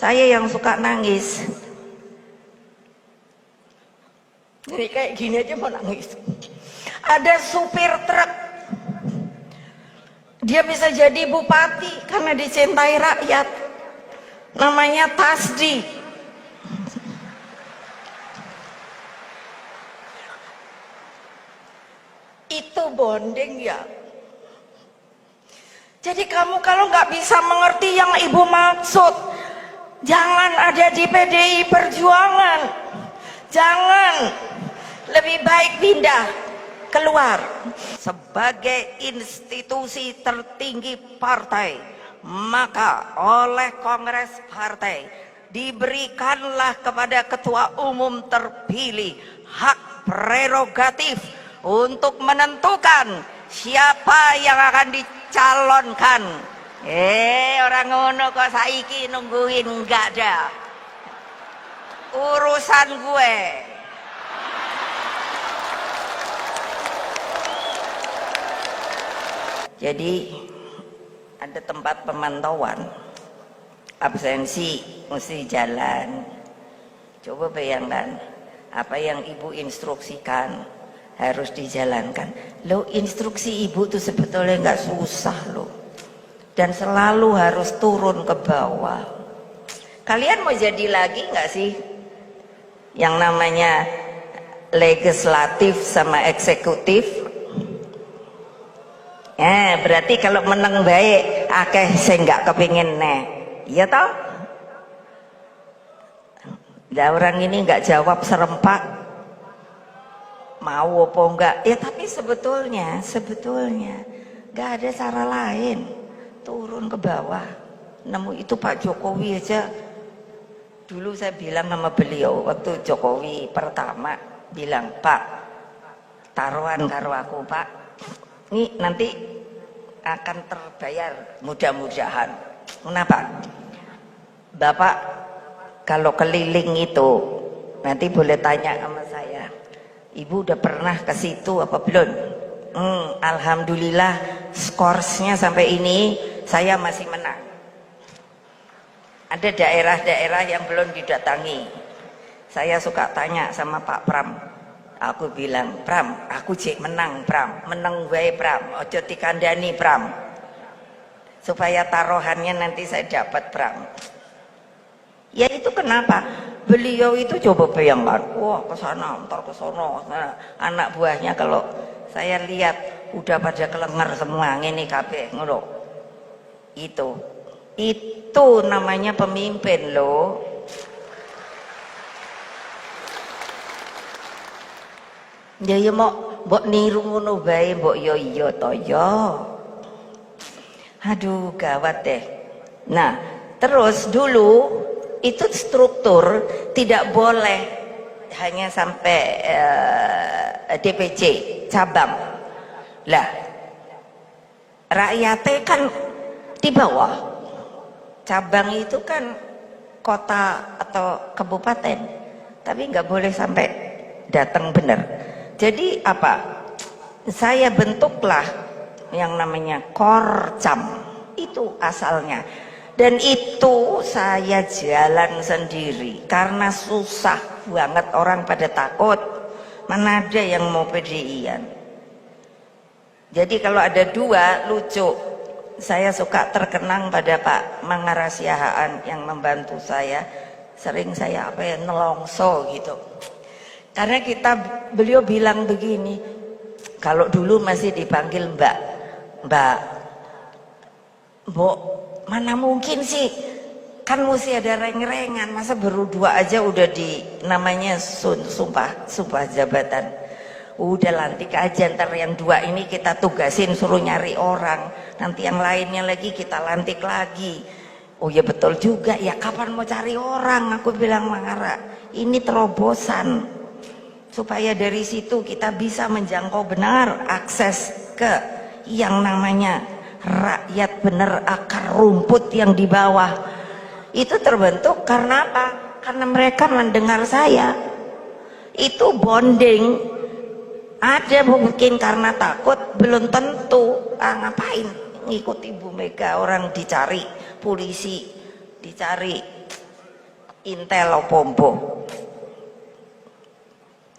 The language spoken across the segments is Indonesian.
Saya yang suka nangis. Jadi kayak gini aja mau nangis. Ada supir truk, dia bisa jadi bupati karena dicintai rakyat. Namanya Tasdi. Itu bonding ya. Jadi kamu kalau nggak bisa mengerti yang ibu maksud, jangan ada di PDI Perjuangan. Jangan. Lebih baik pindah keluar. Sebagai institusi tertinggi partai, maka oleh Kongres Partai diberikanlah kepada ketua umum terpilih hak prerogatif untuk menentukan siapa yang akan dicalonkan. Orang ngono kok saiki nungguin, enggak ada urusan gue. Jadi ada tempat pemantauan, absensi mesti jalan. Coba bayangkan, apa yang ibu instruksikan harus dijalankan. Lo instruksi ibu tuh sebetulnya nggak susah loh, dan selalu harus turun ke bawah. Kalian mau jadi lagi nggak sih yang namanya legislatif sama eksekutif? Berarti kalau menang baik akeh saya nggak kepingin nih, iya toh? Nah, orang ini nggak jawab serempak, mau apa enggak? Ya tapi sebetulnya nggak ada cara lain, turun ke bawah. Nemu itu Pak Jokowi aja. Dulu saya bilang sama beliau waktu Jokowi pertama bilang, Pak, taruhan karo aku Pak, ini nanti akan terbayar mudah-mudahan. Kenapa? Bapak kalau keliling itu nanti boleh tanya sama saya, ibu udah pernah ke situ apa belum? Alhamdulillah skorsnya sampai ini saya masih menang. Ada daerah-daerah yang belum didatangi. Saya suka tanya sama Pak Pram. Aku bilang, Pram, aku cek menang, Pram. Menang wae, Pram. Ojo dikandani, Pram. Supaya taruhannya nanti saya dapat, Pram. Ya itu kenapa? Beliau itu coba bayangkan, wah ke sana, ntar ke sono. Nah, anak buahnya kalau saya lihat udah pada kelengar semua, ngene kabeh, ngono. Itu namanya pemimpin loh. Ya mau mbok niru ngono bae, mbok yo iya to yo. Aduh gawat deh. Nah, terus dulu itu struktur tidak boleh hanya sampai DPC cabang. Lah, rakyatnya kan di bawah. Cabang itu kan kota atau kabupaten, tapi nggak boleh sampai datang benar. Jadi apa? Saya bentuklah yang namanya Korcam, itu asalnya. Dan itu saya jalan sendiri karena susah banget, orang pada takut. Mana ada yang mau PDI-an. Jadi kalau ada dua, lucu. Saya suka terkenang pada Pak Mangara Siahaan yang membantu saya. Sering saya nelongso gitu. Karena beliau bilang begini, kalau dulu masih dipanggil Mbak, Mbok, mana mungkin sih, kan mesti ada reng-rengan, masa berdua aja udah namanya sumpah jabatan. Udah lantik aja, ntar yang dua ini kita tugasin suruh nyari orang, nanti yang lainnya lagi kita lantik lagi. Oh ya betul juga, ya kapan mau cari orang, aku bilang Mangara, ini terobosan. Supaya dari situ kita bisa menjangkau benar akses ke yang namanya rakyat benar, akar rumput yang di bawah. Itu terbentuk karena apa? Karena mereka mendengar saya. Itu bonding. Ada mungkin karena takut, belum tentu. Ngapain ngikut Ibu Mega, orang dicari, polisi dicari. Intel pombo.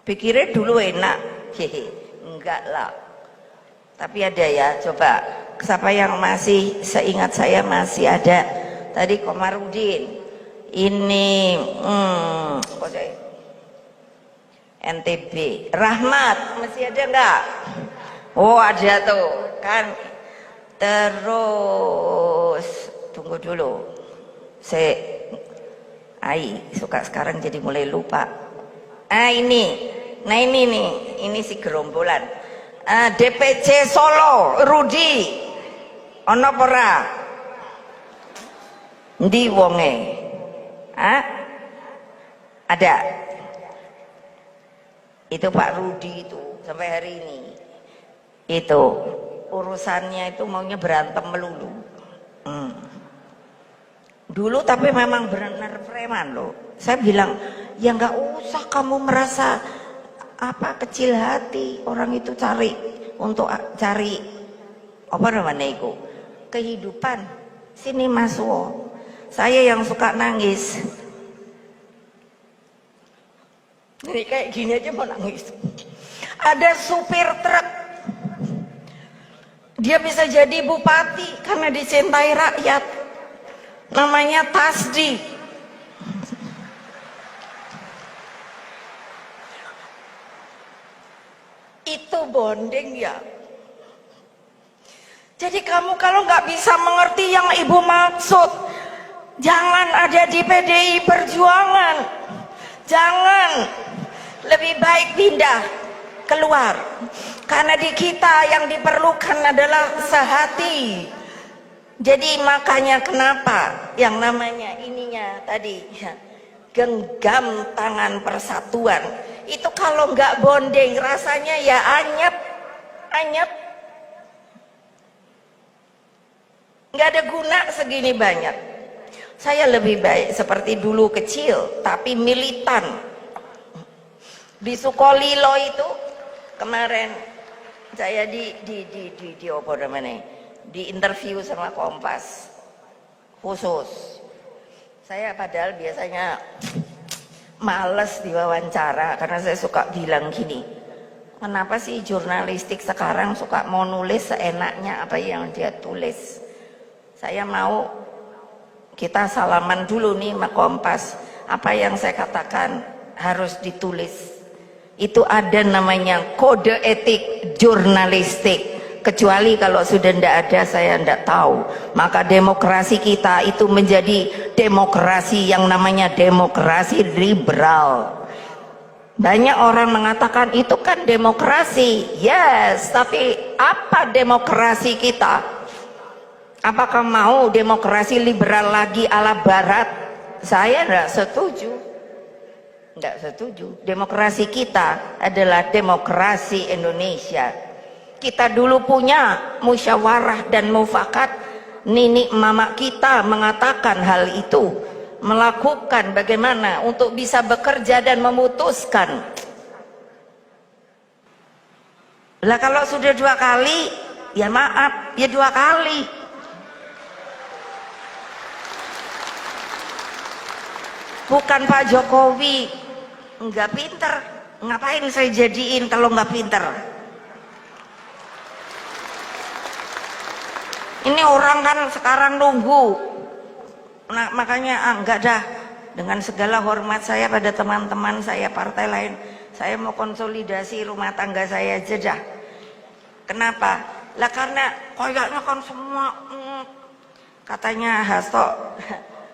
Pikirnya dulu enak, hehe, enggak lah. Tapi ada ya, coba siapa yang masih seingat saya masih ada tadi Komarudin. Ini NTB, Rahmat masih ada enggak? Oh ada tuh kan. Terus tunggu dulu, Ai suka sekarang jadi mulai lupa. Ini nih, ini si gerombolan. DPC Solo, Rudi, ono pora, ndi wonge, ada. Itu Pak Rudi itu sampai hari ini, itu urusannya itu maunya berantem melulu. Dulu tapi memang benar preman loh. Saya bilang ya nggak usah kamu merasa kecil hati, orang itu cari apa namanya itu kehidupan. Sini Mas Wo, saya yang suka nangis ini kayak gini aja mau nangis. Ada supir truk, dia bisa jadi bupati karena dicintai rakyat, namanya Tasdi. Itu bonding ya. Jadi kamu kalau nggak bisa mengerti yang ibu maksud, jangan ada di PDI Perjuangan. Jangan, lebih baik pindah keluar. Karena di kita yang diperlukan adalah sehati. Jadi makanya kenapa yang namanya ininya tadi ya, genggam tangan persatuan. Itu kalau nggak bonding rasanya ya anyep, nggak ada guna segini banyak. Saya lebih baik seperti dulu kecil tapi militan. Di Sukolilo itu kemarin saya di apa namanya, di interview sama Kompas khusus. Saya padahal biasanya males diwawancara karena saya suka bilang gini, kenapa sih jurnalistik sekarang suka mau nulis seenaknya apa yang dia tulis. Saya mau kita salaman dulu nih sama Kompas, apa yang saya katakan harus ditulis. Itu ada namanya kode etik jurnalistik. Kecuali kalau sudah tidak ada saya tidak tahu. Maka demokrasi kita itu menjadi demokrasi yang namanya demokrasi liberal. Banyak orang mengatakan itu kan demokrasi. Yes, tapi apa demokrasi kita? Apakah mau demokrasi liberal lagi ala barat? Saya tidak setuju. Tidak setuju. Demokrasi kita adalah demokrasi Indonesia. Kita dulu punya musyawarah dan mufakat. Nenek mama kita mengatakan hal itu, melakukan bagaimana untuk bisa bekerja dan memutuskan. Lah kalau sudah 2 kali, ya maaf, ya 2 kali. Bukan Pak Jokowi nggak pinter, ngapain saya jadiin kalau nggak pinter? Ini orang kan sekarang nunggu. Nah makanya enggak dah, dengan segala hormat saya pada teman-teman saya partai lain, saya mau konsolidasi rumah tangga saya aja dah. Kenapa? Lah karena kayaknya kan semua katanya Hasto,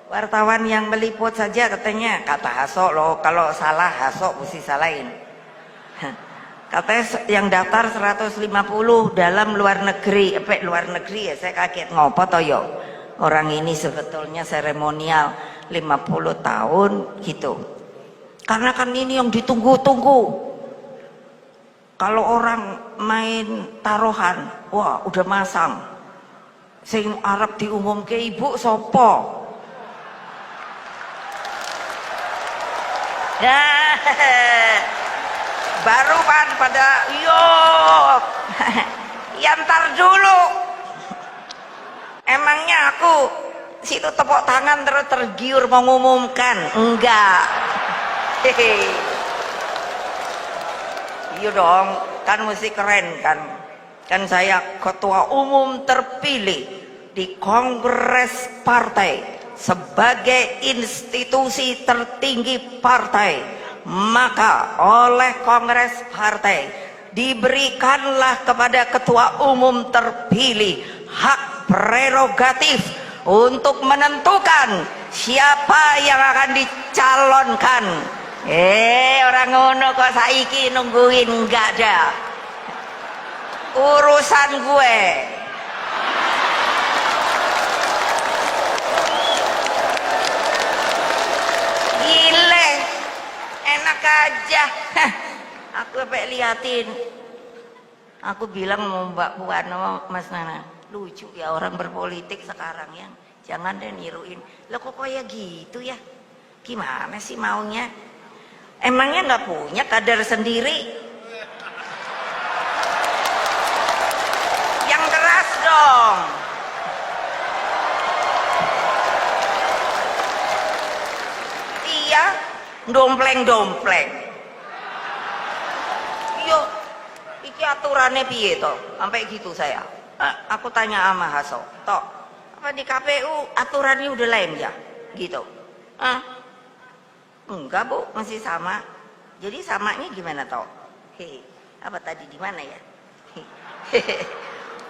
wartawan yang meliput saja katanya, kata Hasto loh, kalau salah Hasto mesti salahin. Katanya yang daftar 150 dalam luar negeri, luar negeri ya, saya kaget ngopo toh yo. Orang ini sebetulnya seremonial 50 tahun gitu. Karena kan ini yang ditunggu-tunggu. Kalau orang main taruhan, wah udah masang. Sing Arab diumumke ibu sopo. Baru kan pada ya ntar dulu. Emangnya aku situ tepuk tangan terus tergiur mengumumkan? Enggak. Hehe. Iya dong, kan mesti keren kan. Kan saya ketua umum terpilih di kongres partai sebagai institusi tertinggi partai, maka oleh kongres partai diberikanlah kepada ketua umum terpilih hak prerogatif untuk menentukan siapa yang akan dicalonkan. Orang ngono kok saiki nungguin, enggak ada urusan gue. Gile, enak aja. Aku sampai liatin, aku bilang mau Mbak Puan, Mas Nana, lucu ya orang berpolitik sekarang ya, jangan deh niruin. Lo kok kayak gitu ya, gimana sih maunya? Emangnya nggak punya kader sendiri? Yang keras dong. Iya, dompleng-dompleng. Yo, iki aturannya piye toh? Sampai gitu saya. Aku tanya sama Hasso, toh, apa di KPU aturannya udah lain ya? Gitu. Enggak Bu, masih sama. Jadi samanya gimana toh? Apa tadi di mana ya?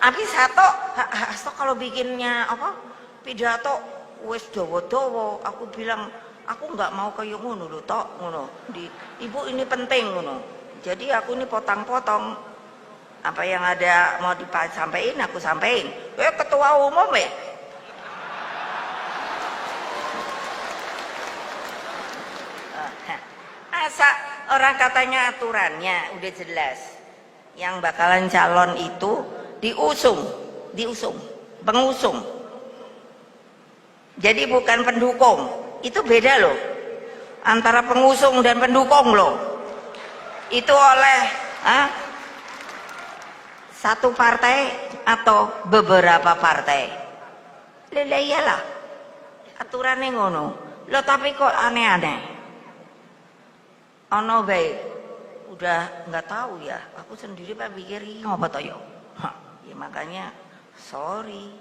Habis Hasto kalau bikinnya apa pidato wes dowo-dowo, aku bilang aku nggak mau kayak ngono lho toh, ngono. Ibu ini penting ngono. Jadi aku ini potong-potong apa yang ada mau disampaikan aku sampaikan. Ketua umum ya. Masa orang katanya aturannya udah jelas, yang bakalan calon itu diusung, pengusung. Jadi bukan pendukung, itu beda loh, antara pengusung dan pendukung loh. Itu oleh satu partai atau beberapa partai. Lah iyalah, aturannya ngono. Loh tapi kok aneh-aneh. Ono baik, udah nggak tahu ya. Aku sendiri pak pikir ini ngapa toh yo. Ya makanya sorry.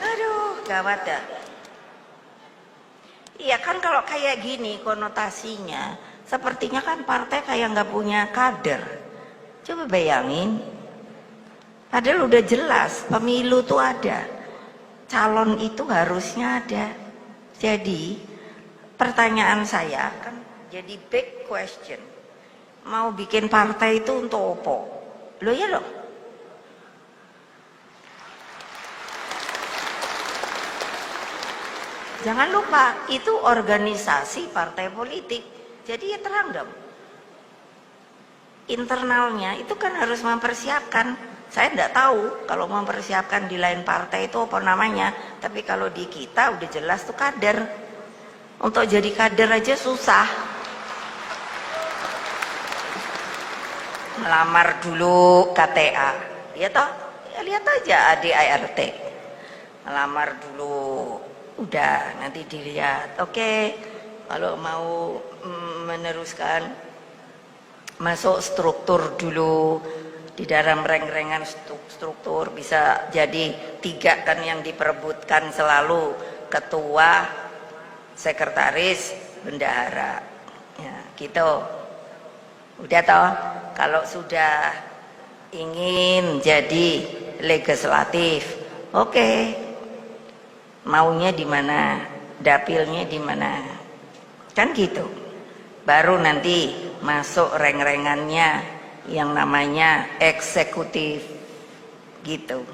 Aduh, gawat dah. Iya kan kalau kayak gini konotasinya, sepertinya kan partai kayak nggak punya kader. Coba bayangin, padahal udah jelas pemilu tuh ada, calon itu harusnya ada. Jadi pertanyaan saya kan jadi big question, mau bikin partai itu untuk apa? Lo ya loh. Jangan lupa itu organisasi partai politik, jadi ya terang dong. Internalnya itu kan harus mempersiapkan. Saya tidak tahu kalau mempersiapkan di lain partai itu apa namanya, tapi kalau di kita udah jelas tuh kader. Untuk jadi kader aja susah. Melamar dulu KTA, ya toh? Ya lihat aja ADART. Melamar dulu, udah nanti dilihat. Oke, kalau mau meneruskan masuk struktur dulu. Di dalam reng-rengan struktur bisa jadi 3 kan yang diperebutkan selalu, ketua, sekretaris, bendahara, ya gitu. Udah toh, kalau sudah ingin jadi legislatif, oke, maunya di mana, dapilnya di mana, kan gitu. Baru nanti masuk reng-rengannya yang namanya eksekutif, gitu.